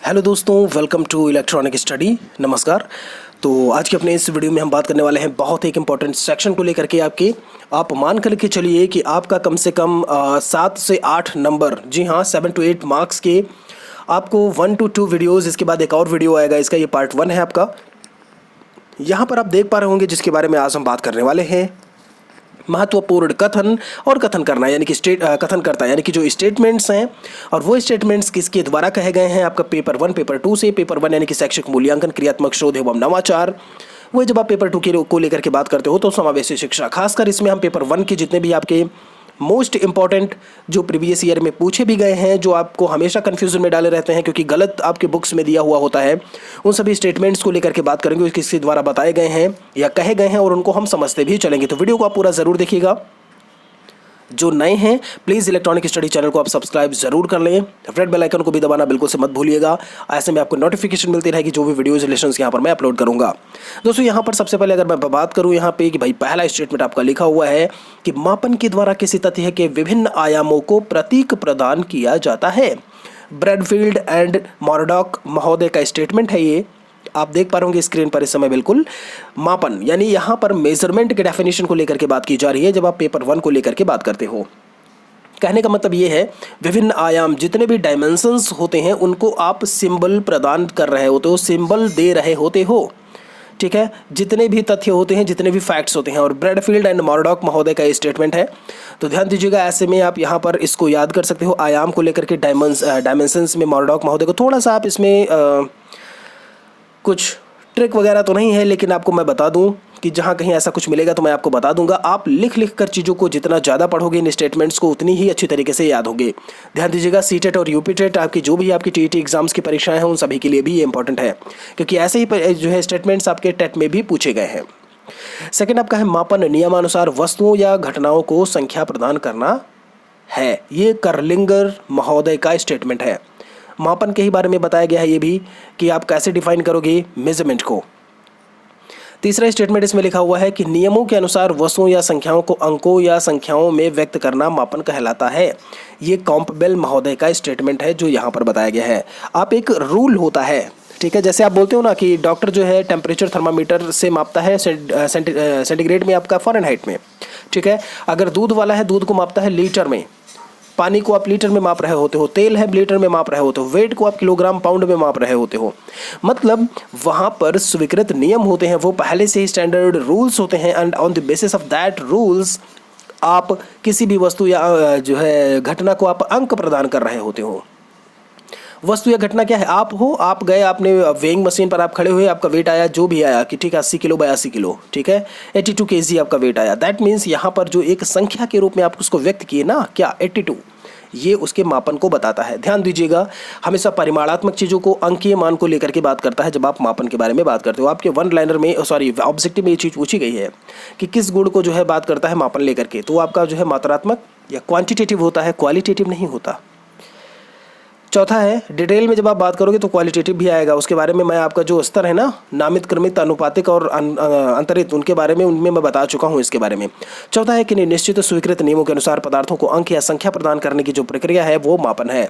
Hello दोस्तों, welcome to electronic study. नमस्कार। तो आज के अपने इस वीडियो में हम बात करने वाले हैं बहुत एक इंपॉर्टेंट सेक्शन को लेकर के। आप मान कर के चलिए कि आपका कम से कम 7 से 8 नंबर, जी हाँ 7 to 8 मार्क्स के आपको 1 to 2 वीडियोज़, इसके बाद एक और वीडियो आएगा, इसका ये पार्ट 1 है आपका। यहाँ पर आप देख पा रहे होंगे जिसके बारे में आज हम बात करने वाले हैं, महत्वपूर्ण कथन और कथन करना, यानी कि कथन करता है, यानी कि जो स्टेटमेंट्स हैं और वो स्टेटमेंट्स किसके द्वारा कहे गए हैं आपका पेपर 1 पेपर 2 से। पेपर 1 यानी कि शैक्षिक मूल्यांकन, क्रियात्मक शोध एवं नवाचार। वो जब आप पेपर 2 को लेकर के बात करते हो तो समावेशी शिक्षा, खासकर इसमें हम पेपर 1 के जितने भी आपके मोस्ट इंपॉर्टेंट जो प्रीवियस ईयर में पूछे भी गए हैं, जो आपको हमेशा कन्फ्यूजन में डाले रहते हैं क्योंकि गलत आपके बुक्स में दिया हुआ होता है, उन सभी स्टेटमेंट्स को लेकर के बात करेंगे, किसके द्वारा बताए गए हैं या कहे गए हैं और उनको हम समझते भी चलेंगे। तो वीडियो को आप पूरा ज़रूर देखिएगा। जो नए हैं प्लीज़ इलेक्ट्रॉनिक स्टडी चैनल को आप सब्सक्राइब जरूर कर लें, रेड बेल आइकन को भी दबाना बिल्कुल से मत भूलिएगा। ऐसे में आपको नोटिफिकेशन मिलती रहेगी जो भी वीडियोज़ लेसन्स यहाँ पर मैं अपलोड करूँगा। दोस्तों यहाँ पर सबसे पहले अगर मैं बात करूँ यहाँ पे कि भाई पहला स्टेटमेंट आपका लिखा हुआ है कि मापन के द्वारा किसी तथ्य के विभिन्न आयामों को प्रतीक प्रदान किया जाता है। ब्रैडफील्ड एंड मॉर्डॉक महोदय का स्टेटमेंट है ये, आप देख पा रहे होंगे स्क्रीन पर इस समय। बिल्कुल मापन यानी यहाँ पर मेजरमेंट के डेफिनेशन को लेकर के बात की जा रही है जब आप पेपर 1 को लेकर के बात करते हो। कहने का मतलब ये है विभिन्न आयाम, जितने भी डायमेंशंस होते हैं उनको आप सिंबल प्रदान कर रहे होते हो, सिंबल दे रहे होते हो, ठीक है। जितने भी तथ्य होते हैं, जितने भी फैक्ट्स होते हैं, और ब्रैडफील्ड एंड मॉर्डॉक महोदय का ये स्टेटमेंट है। तो ध्यान दीजिएगा, ऐसे में आप यहाँ पर इसको याद कर सकते हो, आयाम को लेकर के डायमेंशंस में मॉर्डॉक महोदय को थोड़ा सा आप इसमें कुछ ट्रिक वगैरह तो नहीं है, लेकिन आपको मैं बता दूं कि जहां कहीं ऐसा कुछ मिलेगा तो मैं आपको बता दूंगा। आप लिख कर चीज़ों को जितना ज़्यादा पढ़ोगे इन स्टेटमेंट्स को, उतनी ही अच्छी तरीके से याद होंगे। ध्यान दीजिएगा, सीटेट और यूपीटेट आपकी जो भी आपकी टीईटी एग्जाम्स की परीक्षाएं हैं उन सभी के लिए भी ये इंपॉर्टेंट है, क्योंकि ऐसे ही जो है स्टेटमेंट्स आपके टेट में भी पूछे गए हैं। सेकेंड आपका है मापन नियमानुसार वस्तुओं या घटनाओं को संख्या प्रदान करना है। ये करलिंगर महोदय का स्टेटमेंट है। मापन के ही बारे में बताया गया है ये भी कि आप कैसे डिफाइन करोगे मेजरमेंट को। तीसरा स्टेटमेंट इसमें लिखा हुआ है कि नियमों के अनुसार वस्तुओं या संख्याओं को अंकों या संख्याओं में व्यक्त करना मापन कहलाता है। ये कॉम्पबेल महोदय का स्टेटमेंट है जो यहाँ पर बताया गया है। आप एक रूल होता है, ठीक है, जैसे आप बोलते हो ना कि डॉक्टर जो है टेम्परेचर थर्मामीटर से मापता है सेंटीग्रेड में, आपका फ़ारेनहाइट में, ठीक है। अगर दूध वाला है, दूध को मापता है लीटर में, पानी को आप लीटर में माप रहे होते हो, तेल है लीटर में माप रहे होते हो, वेट को आप किलोग्राम पाउंड में माप रहे होते हो। मतलब वहाँ पर स्वीकृत नियम होते हैं, वो पहले से ही स्टैंडर्ड रूल्स होते हैं, and on the basis of that rules आप किसी भी वस्तु या जो है घटना को आप अंक प्रदान कर रहे होते हो। वस्तु या घटना क्या है? आप हो, आप गए, आपने वेइंग मशीन पर आप खड़े हुए, आपका वेट आया जो भी आया कि ठीक है 80 किलो 82 किलो, ठीक है 82 kg आपका वेट आया। दैट मीन्स यहाँ पर जो एक संख्या के रूप में आप उसको व्यक्त किए ना, क्या 82, ये उसके मापन को बताता है। ध्यान दीजिएगा, हमेशा परिमाणात्मक चीज़ों को अंकीय मान को लेकर के बात करता है जब आप मापन के बारे में बात करते हो। आपके वन लाइनर में ऑब्जेक्टिव में ये चीज़ पूछी गई है कि किस गुण को जो है बात करता है मापन लेकर के, तो आपका जो है मात्रात्मक या क्वांटिटेटिव होता है, क्वालिटेटिव नहीं होता। चौथा है डिटेल में जब आप बात करोगे तो क्वालिटेटिव भी आएगा, उसके बारे में मैं आपका जो स्तर है ना, नामित, क्रमित, अनुपातिक और अंतरित, उनके बारे में उनमें मैं बता चुका हूँ इसके बारे में। चौथा है कि निश्चित स्वीकृत नियमों के अनुसार पदार्थों को अंक या संख्या प्रदान करने की जो प्रक्रिया है वो मापन है।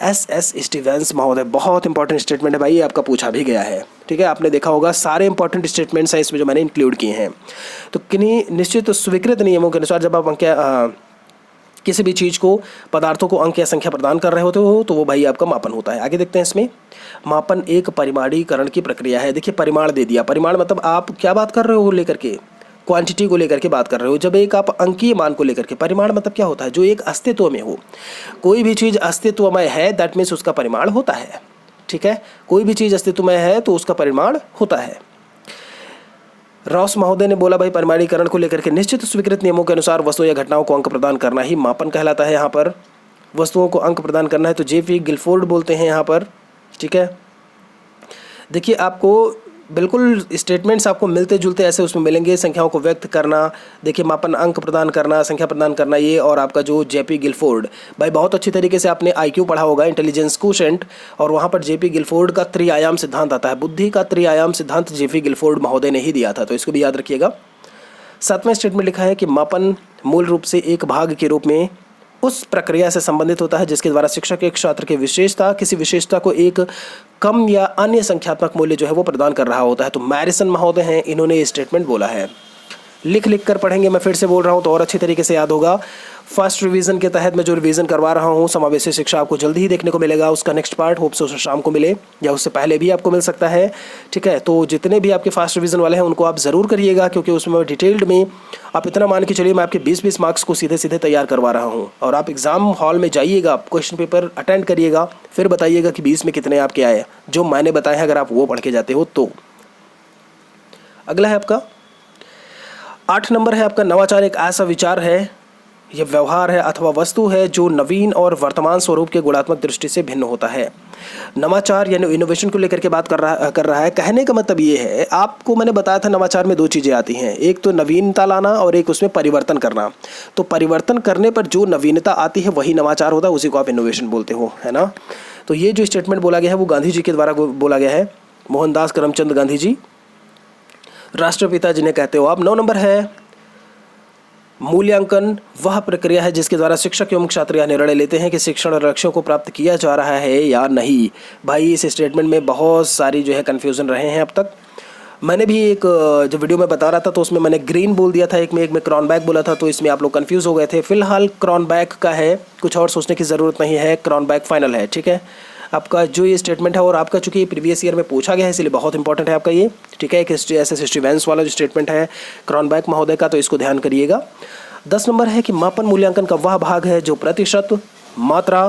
एस स्टीवेंस महोदय, बहुत इंपॉर्टेंट स्टेटमेंट है भाई, ये आपका पूछा भी गया है, ठीक है। आपने देखा होगा सारे इंपॉर्टेंट स्टेटमेंट्स हैं इसमें जो मैंने इंक्लूड किए हैं। तो किन्हीं निश्चित स्वीकृत नियमों के अनुसार जब आप किसी भी चीज़ को, पदार्थों को अंक या संख्या प्रदान कर रहे होते हो तो वो भाई आपका मापन होता है। आगे देखते हैं इसमें, मापन एक परिमाणीकरण की प्रक्रिया है। देखिए परिमाण दे दिया, परिमाण मतलब आप क्या बात कर रहे हो लेकर के, क्वांटिटी को लेकर के बात कर रहे हो। जब एक आप अंकीय मान को लेकर के, परिमाण मतलब क्या होता है, जो एक अस्तित्व में हो, कोई भी चीज़ अस्तित्वमय है दैट मीन्स उसका परिमाण होता है, ठीक है। कोई भी चीज़ अस्तित्वमय है तो उसका परिमाण होता है। रॉस महोदय ने बोला भाई परिमाणीकरण को लेकर के निश्चित स्वीकृत नियमों के अनुसार वस्तुओं या घटनाओं को अंक प्रदान करना ही मापन कहलाता है। यहाँ पर वस्तुओं को अंक प्रदान करना है तो जेपी गिलफोर्ड बोलते हैं यहाँ पर, ठीक है। देखिए आपको बिल्कुल स्टेटमेंट्स आपको मिलते जुलते ऐसे उसमें मिलेंगे। संख्याओं को व्यक्त करना, देखिए मापन, अंक प्रदान करना, संख्या प्रदान करना, ये और आपका जो जेपी गिलफोर्ड, भाई बहुत अच्छी तरीके से आपने आईक्यू पढ़ा होगा, इंटेलिजेंस क्वोशेंट, और वहाँ पर जेपी गिलफोर्ड का त्रिआयाम सिद्धांत आता है। बुद्धि का त्रिआयाम सिद्धांत जेपी गिलफोर्ड महोदय ने ही दिया था, तो इसको भी याद रखिएगा। 7वां स्टेटमेंट लिखा है कि मापन मूल रूप से एक भाग के रूप में उस प्रक्रिया से संबंधित होता है जिसके द्वारा शिक्षक एक छात्र की विशेषता, किसी विशेषता को एक कम या अन्य संख्यात्मक मूल्य जो है वो प्रदान कर रहा होता है। तो मैरिसन महोदय हैं, इन्होंने ये स्टेटमेंट बोला है। लिख लिख कर पढ़ेंगे, मैं फिर से बोल रहा हूँ तो और अच्छी तरीके से याद होगा। फर्स्ट रिवीजन के तहत मैं जो रिवीजन करवा रहा हूँ, समावेशी शिक्षा आपको जल्दी ही देखने को मिलेगा। उसका नेक्स्ट पार्ट होप से शाम को मिले या उससे पहले भी आपको मिल सकता है, ठीक है। तो जितने भी आपके फास्ट रिवीजन वाले हैं उनको आप ज़रूर करिएगा, क्योंकि उसमें डिटेल्ड में आप इतना मान के चलिए मैं आपके 20-20 मार्क्स को सीधे सीधे तैयार करवा रहा हूँ। और आप एग्ज़ाम हॉल में जाइएगा, क्वेश्चन पेपर अटेंड करिएगा, फिर बताइएगा कि 20 में कितने आपके आए, जो मैंने बताए हैं अगर आप वो पढ़ के जाते हो तो। अगला है आपका 8 नंबर है आपका, नवाचार एक ऐसा विचार है, यह व्यवहार है अथवा वस्तु है जो नवीन और वर्तमान स्वरूप के गुणात्मक दृष्टि से भिन्न होता है। नवाचार यानी इनोवेशन को लेकर के बात कर रहा है। कहने का मतलब ये है, आपको मैंने बताया था नवाचार में 2 चीज़ें आती हैं, एक तो नवीनता लाना और एक उसमें परिवर्तन करना। तो परिवर्तन करने पर जो नवीनता आती है वही नवाचार होता है, उसी को आप इनोवेशन बोलते हो, है ना। तो ये जो स्टेटमेंट बोला गया है वो गांधी जी के द्वारा बोला गया है, मोहनदास करमचंद गांधी जी, राष्ट्रपिता जिन्हें कहते हो आप। 9 नंबर है, मूल्यांकन वह प्रक्रिया है जिसके द्वारा शिक्षक एवं छात्र यह निर्णय लेते हैं कि शिक्षण लक्ष्यों को प्राप्त किया जा रहा है या नहीं। भाई इस स्टेटमेंट में बहुत सारी जो है कन्फ्यूज़न रहे हैं अब तक। मैंने भी एक जो वीडियो में बता रहा था तो उसमें मैंने ग्रीन बोल दिया था, एक में क्रॉनबैक बोला था, तो इसमें आप लोग कंफ्यूज हो गए थे। फिलहाल क्रॉनबैक का है, कुछ और सोचने की ज़रूरत नहीं है, क्रॉनबैक फाइनल है, ठीक है। आपका जो ये स्टेटमेंट है, और आपका चूंकि प्रीवियस ईयर में पूछा गया है इसलिए बहुत इंपॉर्टेंट है आपका ये, ठीक है। एक हिस्ट्री वैंस वाला जो स्टेटमेंट है क्रॉनबैक महोदय का, तो इसको ध्यान करिएगा। 10 नंबर है कि मापन मूल्यांकन का वह भाग है जो प्रतिशत, मात्रा,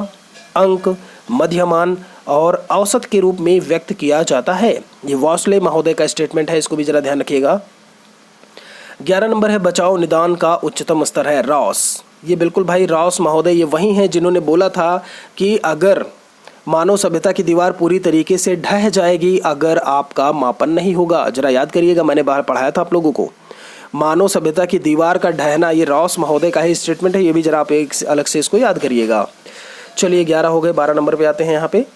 अंक, मध्यमान और औसत के रूप में व्यक्त किया जाता है। ये वॉस्ले महोदय का स्टेटमेंट है, इसको भी जरा ध्यान रखिएगा। 11 नंबर है बचाव निदान का उच्चतम स्तर है, रॉस। ये बिल्कुल भाई रॉस महोदय ये वही हैं जिन्होंने बोला था कि अगर मानव सभ्यता की दीवार पूरी तरीके से ढह जाएगी अगर आपका मापन नहीं होगा। जरा याद करिएगा, मैंने बाहर पढ़ाया था आप लोगों को, मानव सभ्यता की दीवार का ढहना, ये रॉस महोदय का ही स्टेटमेंट है। ये भी जरा आप एक अलग से इसको याद करिएगा। चलिए 11 हो गए, 12 नंबर पे आते हैं। यहाँ पे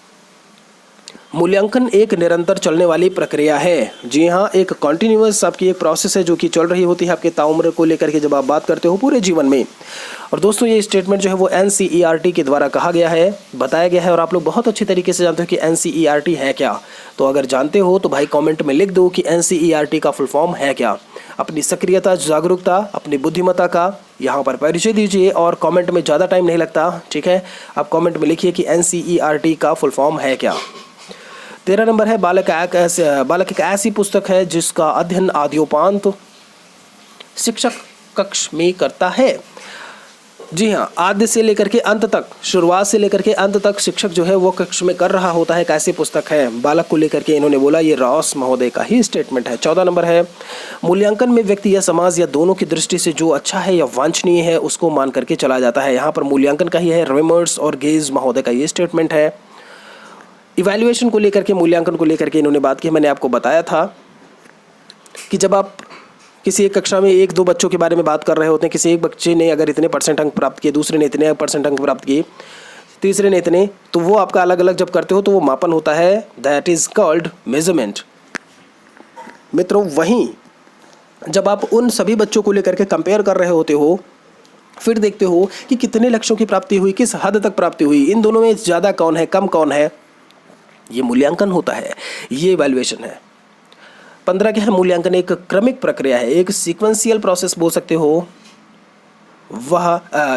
मूल्यांकन एक निरंतर चलने वाली प्रक्रिया है। जी हाँ, एक कॉन्टिन्यूअस आपकी एक प्रोसेस है जो कि चल रही होती है आपके ताउम्र को लेकर के जब आप बात करते हो पूरे जीवन में। और दोस्तों ये स्टेटमेंट जो है वो NCERT के द्वारा कहा गया है, बताया गया है, और आप लोग बहुत अच्छी तरीके से जानते हो कि NCERT है क्या। तो अगर जानते हो तो भाई कमेंट में लिख दो कि NCERT का फुल फॉर्म है क्या। अपनी सक्रियता, जागरूकता, अपनी बुद्धिमत्ता का यहाँ पर परिचय दीजिए, और कमेंट में ज़्यादा टाइम नहीं लगता, ठीक है। आप कमेंट में लिखिए कि NCERT का फुल फॉर्म है क्या। 13 नंबर है बालक एक ऐसी पुस्तक है जिसका अध्ययन आद्योपांत शिक्षक कक्ष में करता है। जी हाँ, आद्य से लेकर के अंत तक, शुरुआत से लेकर के अंत तक शिक्षक जो है वो कक्ष में कर रहा होता है। कैसी पुस्तक है, बालक को लेकर के इन्होंने बोला, ये रॉस महोदय का ही स्टेटमेंट है। 14 नंबर है मूल्यांकन में व्यक्ति या समाज या दोनों की दृष्टि से जो अच्छा है या वांछनीय है उसको मान करके चला जाता है। यहाँ पर मूल्यांकन का ही है, रेमर्स और गेज महोदय का ये स्टेटमेंट है। इवैल्यूएशन को लेकर के, मूल्यांकन को लेकर के इन्होंने बात की। मैंने आपको बताया था कि जब आप किसी एक कक्षा में 1-2 बच्चों के बारे में बात कर रहे होते हैं, किसी एक बच्चे ने अगर इतने % अंक प्राप्त किए, दूसरे ने इतने % अंक प्राप्त किए, तीसरे ने इतने, तो वो आपका अलग अलग जब करते हो तो वो मापन होता है, दैट इज़ कॉल्ड मेजरमेंट। मित्रों वहीं जब आप उन सभी बच्चों को लेकर के कंपेयर कर रहे होते हो, फिर देखते हो कि कितने लक्ष्यों की प्राप्ति हुई, किस हद तक प्राप्ति हुई, इन दोनों में ज़्यादा कौन है, कम कौन है, ये मूल्यांकन होता है, ये इवैल्यूएशन है। 15 क्या है, मूल्यांकन एक क्रमिक प्रक्रिया है, एक सीक्वेंशियल प्रोसेस बोल सकते हो।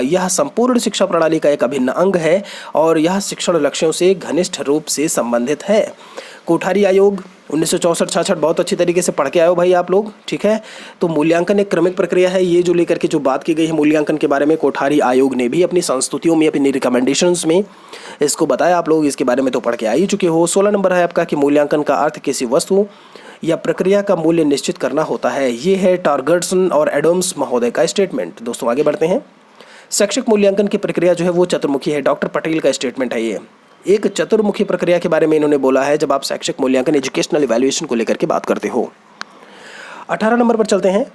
यह संपूर्ण शिक्षा प्रणाली का एक अभिन्न अंग है और यह शिक्षण लक्ष्यों से घनिष्ठ रूप से संबंधित है। कोठारी आयोग 1964-66 बहुत अच्छी तरीके से पढ़ के आए हो भाई आप लोग, ठीक है। तो मूल्यांकन एक क्रमिक प्रक्रिया है, ये जो लेकर के जो बात की गई है मूल्यांकन के बारे में, कोठारी आयोग ने भी अपनी संस्तुतियों में, अपनी रिकमेंडेशंस में इसको बताया। आप लोग इसके बारे में तो पढ़ के आ ही चुके हो। 16 नंबर है आपका कि मूल्यांकन का अर्थ किसी वस्तु या प्रक्रिया का मूल्य निश्चित करना होता है। ये है टारगर्सन और एडम्स महोदय का स्टेटमेंट। दोस्तों आगे बढ़ते हैं। शैक्षिक मूल्यांकन की प्रक्रिया जो है वो चतुर्मुखी है, डॉक्टर पटेल का स्टेटमेंट है ये। एक चतुर्मुखी प्रक्रिया के बारे में इन्होंने बोला है जब आप शैक्षिक मूल्यांकन, एजुकेशनल इवैल्यूएशन को लेकर के बात करते हो। 18 नंबर पर चलते हैं।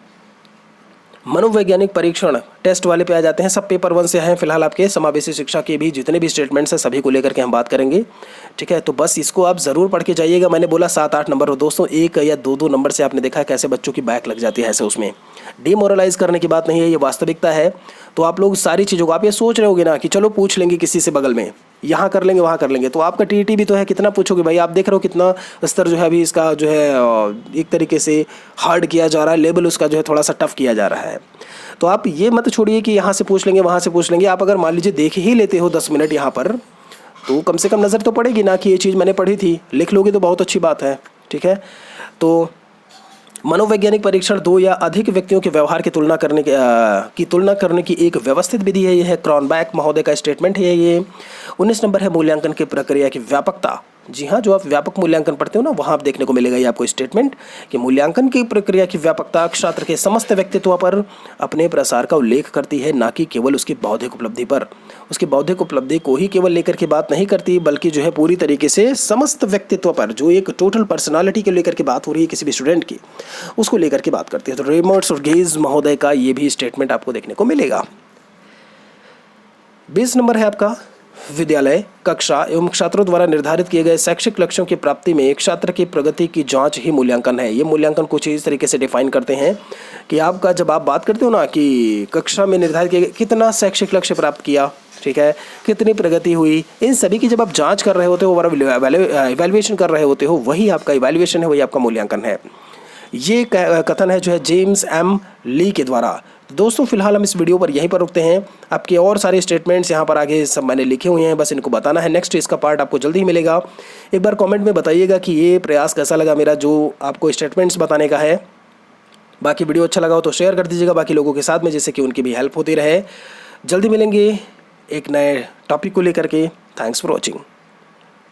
मनोवैज्ञानिक परीक्षण टेस्ट वाले पे आ जाते हैं। सब पेपर 1 से हैं फिलहाल आपके। समावेशी शिक्षा के भी जितने भी स्टेटमेंट्स हैं सभी को लेकर के हम बात करेंगे, ठीक है। तो बस इसको आप ज़रूर पढ़ के जाइएगा। मैंने बोला 7-8 नंबर हो दोस्तों, 1 या 2-2 नंबर से आपने देखा है कैसे बच्चों की बैक लग जाती है ऐसे। उसमें डिमोरलाइज करने की बात नहीं है, ये वास्तविकता है। तो आप लोग सारी चीज़ों को, आप ये सोच रहे होगे ना कि चलो पूछ लेंगे किसी से बगल में, यहाँ कर लेंगे वहाँ कर लेंगे। तो आपका टीईटी भी तो है, कितना पूछोगे भाई। आप देख रहे हो कितना स्तर जो है अभी इसका जो है एक तरीके से हार्ड किया जा रहा है, लेवल उसका जो है थोड़ा सा टफ किया जा रहा है। तो आप ये मत छोड़िए कि यहाँ से पूछ लेंगे वहाँ से पूछ लेंगे। आप अगर मान लीजिए देख ही लेते हो 10 मिनट यहाँ पर, तो कम से कम नज़र तो पड़ेगी ना कि ये चीज़ मैंने पढ़ी थी। लिख लोगे तो बहुत अच्छी बात है, ठीक है। तो मनोवैज्ञानिक परीक्षण 2 या अधिक व्यक्तियों के व्यवहार की तुलना करने की एक व्यवस्थित विधि है। यह है क्रॉनबैक महोदय का स्टेटमेंट है ये। 19 नंबर है मूल्यांकन की प्रक्रिया की व्यापकता। जी हाँ, जो आप व्यापक मूल्यांकन पढ़ते हो ना, वहाँ आप देखने को मिलेगा ये आपको स्टेटमेंट कि मूल्यांकन की प्रक्रिया की व्यापकता छात्र के समस्त व्यक्तित्व पर अपने प्रसार का उल्लेख करती है, ना कि केवल उसकी बौद्धिक उपलब्धि पर। उसकी बौद्धिक उपलब्धि को ही केवल लेकर के बात नहीं करती, बल्कि जो है पूरी तरीके से समस्त व्यक्तित्व पर, जो एक टोटल पर्सनालिटी को लेकर के बात हो रही है किसी भी स्टूडेंट की, उसको लेकर के बात करती है। तो रेमर्स और गेज महोदय का ये भी स्टेटमेंट आपको देखने को मिलेगा। 20 नंबर है आपका विद्यालय, कक्षा एवं छात्रों द्वारा निर्धारित किए गए शैक्षिक लक्ष्यों की प्राप्ति में एक छात्र की प्रगति की जांच ही मूल्यांकन है। ये मूल्यांकन कुछ इस तरीके से डिफाइन करते हैं कि आपका, जब आप बात करते हो ना कि कक्षा में निर्धारित किए गए कितना शैक्षिक लक्ष्य प्राप्त किया, ठीक है, कितनी प्रगति हुई, इन सभी की जब आप जाँच कर रहे होते हो, इवैल्यूएशन कर रहे होते हो, वही आपका इवैल्यूएशन है, वही आपका मूल्यांकन है। ये कथन है जो है जेम्स एम ली के द्वारा। दोस्तों फिलहाल हम इस वीडियो पर यहीं पर रुकते हैं। आपके और सारे स्टेटमेंट्स यहाँ पर आगे सब मैंने लिखे हुए हैं, बस इनको बताना है। नेक्स्ट इसका पार्ट आपको जल्दी ही मिलेगा। एक बार कमेंट में बताइएगा कि ये प्रयास कैसा लगा मेरा, जो आपको स्टेटमेंट्स बताने का है। बाकी वीडियो अच्छा लगा हो तो शेयर कर दीजिएगा बाकी लोगों के साथ में, जिससे कि उनकी भी हेल्प होती रहे। जल्दी मिलेंगे एक नए टॉपिक को लेकर के। Thanks for watching.